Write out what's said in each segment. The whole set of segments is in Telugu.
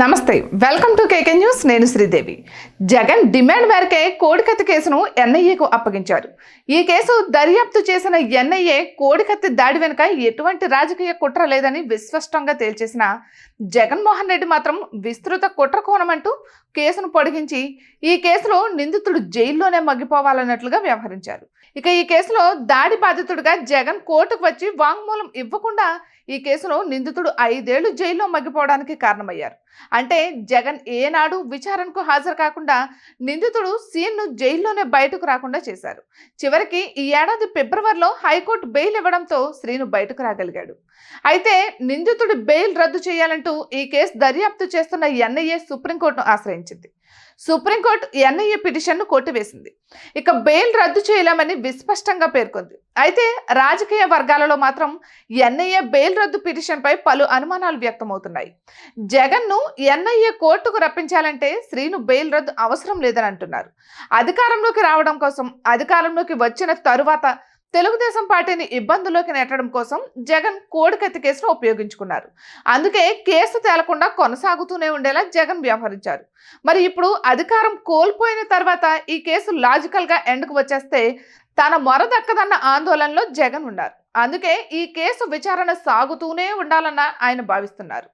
నమస్తే, వెల్కమ్ టు కేకే న్యూస్. నేను శ్రీదేవి. జగన్ డిమాండ్ మేరకే కోడికత్తి కేసును ఎన్ఐఏకు అప్పగించారు. ఈ కేసు దర్యాప్తు చేసిన ఎన్ఐఏ కోడికత్తి దాడి వెనుక ఎటువంటి రాజకీయ కుట్ర లేదని విస్పష్టంగా తేల్చేసిన జగన్మోహన్ రెడ్డి మాత్రం విస్తృత కుట్ర కోణమంటూ కేసును పొడిగించి ఈ కేసులో నిందితుడు జైల్లోనే మగ్గిపోవాలన్నట్లుగా వ్యవహరించారు. ఇక ఈ కేసులో దాడి బాధితుడిగా జగన్ కోర్టుకు వచ్చి వాంగ్మూలం ఇవ్వకుండా ఈ కేసులో నిందితుడు 5 ఏళ్లు జైల్లో మగ్గిపోవడానికి కారణమయ్యారు. అంటే జగన్ ఏనాడు విచారణకు హాజరు కాకుండా నిందితుడు సీన్ను జైల్లోనే బయటకు రాకుండా చేశారు. చివరికి ఈ ఏడాది ఫిబ్రవరిలో హైకోర్టు బెయిల్ ఇవ్వడంతో శ్రీను బయటకు రాగలిగాడు. అయితే నిందితుడి బెయిల్ రద్దు చేయాలంటూ ఈ కేసు దర్యాప్తు చేస్తున్న ఎన్ఐఏ సుప్రీంకోర్టును ఆశ్రయించింది. సుప్రీంకోర్టు ఎన్ఐఏ పిటిషన్ను కొట్టివేసింది. ఇక బెయిల్ రద్దు చేయలేమని విస్పష్టంగా పేర్కొంది. అయితే రాజకీయ వర్గాలలో మాత్రం ఎన్ఐఏ బెయిల్ రద్దు పిటిషన్పై పలు అనుమానాలు వ్యక్తమవుతున్నాయి. జగన్ను ఎన్ఐఏ కోర్టుకు రప్పించాలంటే శ్రీను బెయిల్ రద్దు అవసరం లేదని అంటున్నారు. అధికారంలోకి రావడం కోసం, అధికారంలోకి వచ్చిన తరువాత తెలుగుదేశం పార్టీని ఇబ్బందుల్లోకి నెట్టడం కోసం జగన్ కోడికత్తి కేసును ఉపయోగించుకున్నారు. అందుకే కేసు తేలకుండా కొనసాగుతూనే ఉండేలా జగన్ వ్యవహరించారు. మరి ఇప్పుడు అధికారం కోల్పోయిన తర్వాత ఈ కేసు లాజికల్గా ఎండ్కు వచ్చేస్తే తన మొర దక్కదన్న ఆందోళనలో జగన్ ఉన్నారు. అందుకే ఈ కేసు విచారణ సాగుతూనే ఉండాలన్న ఆయన భావిస్తున్నారు.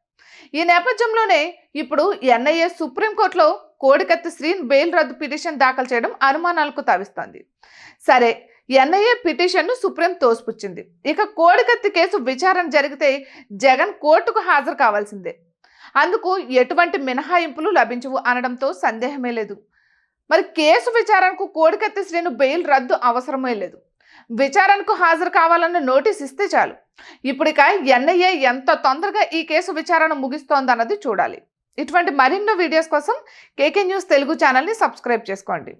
ఈ నేపథ్యంలోనే ఇప్పుడు ఎన్ఐఏ సుప్రీంకోర్టులో కోడికత్తి శ్రీను బెయిల్ రద్దు పిటిషన్ దాఖలు చేయడం అనుమానాలకు తావిస్తోంది. సరే, ఎన్ఐఏ పిటిషన్ను సుప్రీం తోసిపుచ్చింది. ఇక కోడికత్తి కేసు విచారణ జరిగితే జగన్ కోర్టుకు హాజరు కావాల్సిందే. అందుకు ఎటువంటి మినహాయింపులు లభించవు అనడంతో సందేహమే లేదు. మరి కేసు విచారణకు కోడికత్తి శ్రీను బెయిల్ రద్దు అవసరమే లేదు. విచారణకు హాజరు కావాలన్న నోటీస్ ఇస్తే చాలు. ఇప్పుడిక ఎన్ఐఏ ఎంత తొందరగా ఈ కేసు విచారణ ముగిస్తోందన్నది చూడాలి. ఇటువంటి మరిన్నో వీడియోస్ కోసం కేకే న్యూస్ తెలుగు ఛానల్ని సబ్స్క్రైబ్ చేసుకోండి.